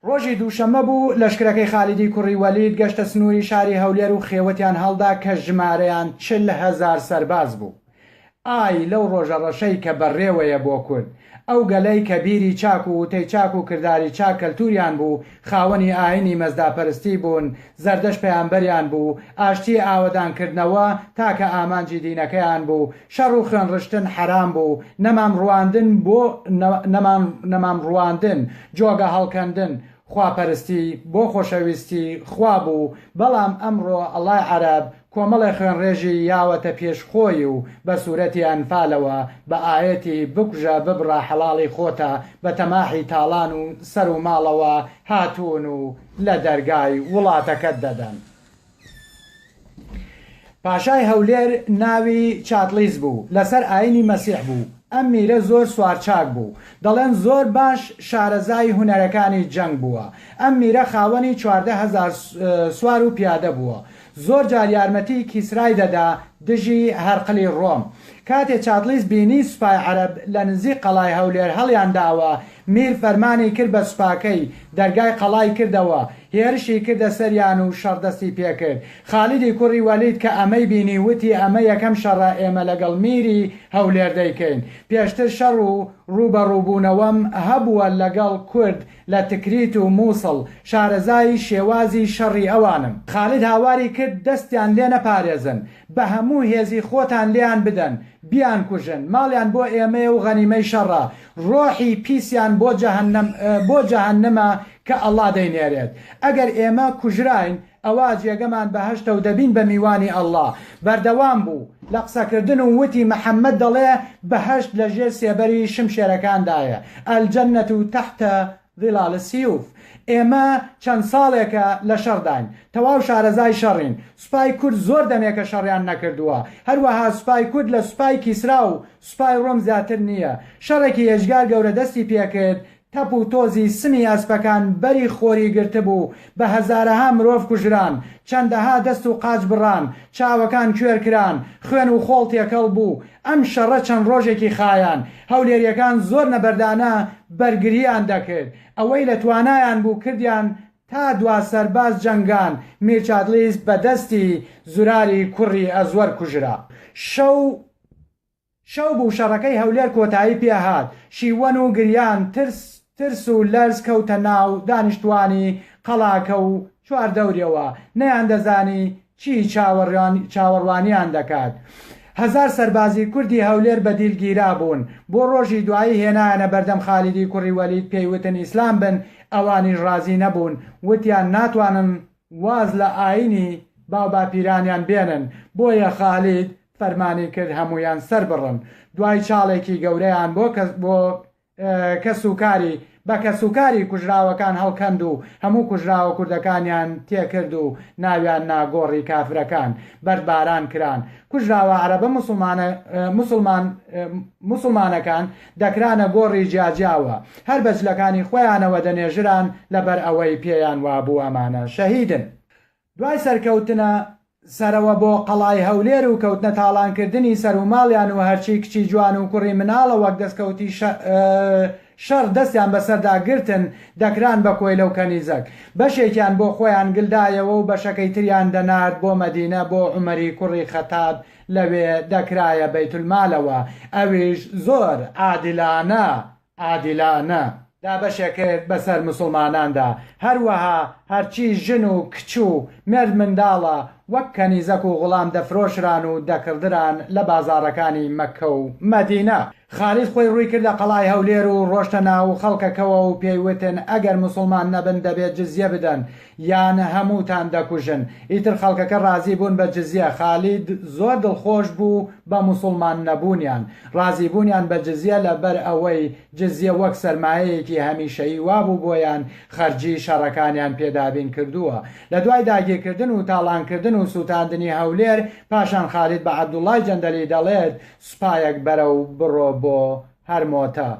ڕۆژی دووشەمە بوو لەشکرەکەی خالیدی کوڕی وەلید گەشتە سنووری شاری هەولێر و خێوەتیان هەڵدا کە ژمارەیان 40,000 سەرباز بوو. ئای لەو ڕۆژە ڕەشەی کە بەڕێوەیە بۆ کورد، ئەو گەلەی کە بیری چاک و وتەی چاک و کردداری چاک کەلتوریان بوو، خاوەنی ئاینی مەزداپەرستی بوون، زەردەش پەیامبەریان بوو، ئاشتی ئاوەدانکردنەوە تاکە ئامانجی دینەکەیان بوو، شەڕ و خوێنڕشتن حەرام بوو، نەمام ڕواندن جۆگە هەڵکەندن خواپەرستی بۆ خۆشەویستی خوا بوو. بەڵام ئەمڕۆ ئەڵای عەرەب کۆمەڵی خوێنڕێژی یاوەتە پێشخۆی و بە سوورەتی ئەنفالەوە بە ئاەتی بکوژە ببڕە حەڵاڵی خۆتە بە تەماحی تاڵان و سەر و ماڵەوە هاتوون و لە دەرگای وڵاتەکەت دەدەن. پاشای هەولێر ناوی چاتلیز بوو، لەسەر ئاینی مەسیح بوو. ئەم میرە زۆر سوارچاک بوو، دەڵێن زۆر باش شارەزای هونەرەکانی جەنگ بووە. ئەم میرە خاوەنی 14,000 سوار و پیادە بووە. زۆر جار یارمەتی کیسرای دەدا دژی هەرقلی ڕۆم. کاتێ چاتلیز بینی سوپای عەرەب لە نزیک قەڵای هەولێر هەڵیان داوە، میر فەرمانی کرد بە سوپاکەی دەرگای قەڵای کردەوە، هێرشی کردە سەریان و شەڕدەستی پێکرد. خالیدی کوڕی وەلید کە ئەمەی بینی وتی ئەمە یەکەم شەڕە ئێمە لەگەڵ میری هەولێر دەیکەین. پێشتر شەڕ و ڕوبەڕووبوونەوەم هەبووە لەگەڵ کورد لە تکریت و مووسڵ، شارەزای شێوازی شەڕی ئەوانم. خالید هاواری کرد دەستیان لێ نەپارێزن، بە هەموو هێزی خۆتان لێیان بدەن، بیان کوژن، ماڵیان بۆ ئێمە و غەنیمەی شەڕە، ڕۆحی پیسیان بۆ جەهەنەمە کە ئەڵڵا دەینێرێت. ئەگەر ئێمە کوژراین ئەوە جێگەمان بەهەشتە و دەبین بە میوانی ئەڵڵا. بەردەوام بوو لە قسەکردن و وتی مەحەممەد دەڵێ بەهەشت لە ژێر سێبەری شمشێرەکاندایە، ئەلجەنەت و تەحتە ظیلال السیوف. ئێمە چەند ساڵێکە لە شەڕداین، تەواو شارەزای شەڕین. سوپای کورد زۆر دەمێکە شەڕیان نەکردووە، هەروەها سوپای کورد لە سوپای کیسرا و سوپای ڕۆم زیاتر نییە. شەڕێکی هێژگار گەورە دەستی پێکرد، تەپ و تۆزی سمی ئەسپەکان بەری خۆری گرتبوو، بە هەزارەها مرۆڤ کوژران، چەندەها دەست و قاچ بڕان، چاوەکان کوێر کران، خوێن و خۆڵ تێکەڵ بوو. ئەم شەڕە چەند ڕۆژێکی خایان هەولێریەکان زۆر نەبەردانە بەرگریان دەکرد، ئەوەی لە توانایان بوو کردیان تا دوا سەرباز جەنگان. میر چاتلیز بە دەستی زوراری کوڕی ئەزوەر کوژرا. شەو بوو شەڕەکەی هەولێر کۆتایی پێهات، شیوەن و گریان ترس و لەرز کەوتە ناو دانیشتوانی قەڵاکە و چواردەوریەوە، نەیان دەزانی چی چاوەڕوانیان دەکات. 1000 سەربازی کوردی هەولێر بە دیلگیرا بوون. بۆ ڕۆژی دوایی هێنایەنە بەردەم خالیدی کوڕی وەلید، پێیوتن ئیسلام بن، ئەوانیش ڕازی نەبوون، وتیان ناتوانن واز لە ئاینی باوباپیرانیان بێنن. بۆیە خالید فەرمانی کرد هەمویان سەر بڕن. دوای چاڵێکی گەورەیان بۆ کەسوکاری کوژراوەکان هەڵکەند و هەموو کوژراوە کوردەکانیان تێکرد و ناویان ناگۆڕی کافرەکان بەرباران کران. کوژراوە عەرەبە موسڵمانەکان دەکرانە گۆڕی جیاجیاوە، هەر بەجلەکانی خۆیانەوە دەنێژران لەبەر ئەوەی پێیان وابوو ئەمانە شەهیدن. دوای سەرکەوتنە سەرەوە بۆ قەڵای هەولێر و کەوتنە تاڵانکردنی سەر و ماڵیان و هەرچی کچی جوان و کوڕی مناڵە وەک دەستکەوتی شەڕ دەستیان بەسەردا گرتن دەکران بە کۆی لەو کەنیزەک. بەشێکیان بۆ خۆیان گلدایەوە و بەشەکەی تریان دەنارد بۆ مەدینە بۆ عومەری کوڕی خەتاب، لەوێ دەکرایە بەیتولمالەوە. ئەویش زۆر عادیلانە دابەشێکرد بەسەر موسڵماناندا. هەروەها هەرچی ژن و کچ و مرد منداڵە وەک کەنیزەک و غوڵام دەفرۆشران و دەکردران لە بازاڕەکانی مەککە و مەدینە. خالید خۆی ڕووی کرد لە قەڵای هەولێر و ڕۆشتە ناو خەڵکەکەوە و پێیوتن ئەگەر موسڵمان نەبن دەبێت جزیە بدەن یان هەمووتان دەکوژن. ئیتر خەڵکەکە ڕازی بوون بە جزیە. خالید زۆر دڵخۆش بوو بە موسڵمان نەبوونیان، ڕازی بوونیان بە جزیە لەبەر ئەوەی جزیە وەک سەرمایەیەکی هەمیشەیی وابوو بۆیان خەرجی شەڕەکانیان پێدابین کردووە. لە دوای داگیرکردن و تاڵانکردن و سووتاندنی هەولێر پاشان خالید بە عەبدوڵڵای جەندەلی دەڵێت سوپایەک بەرەو بڕۆ بۆ هەرمۆتە.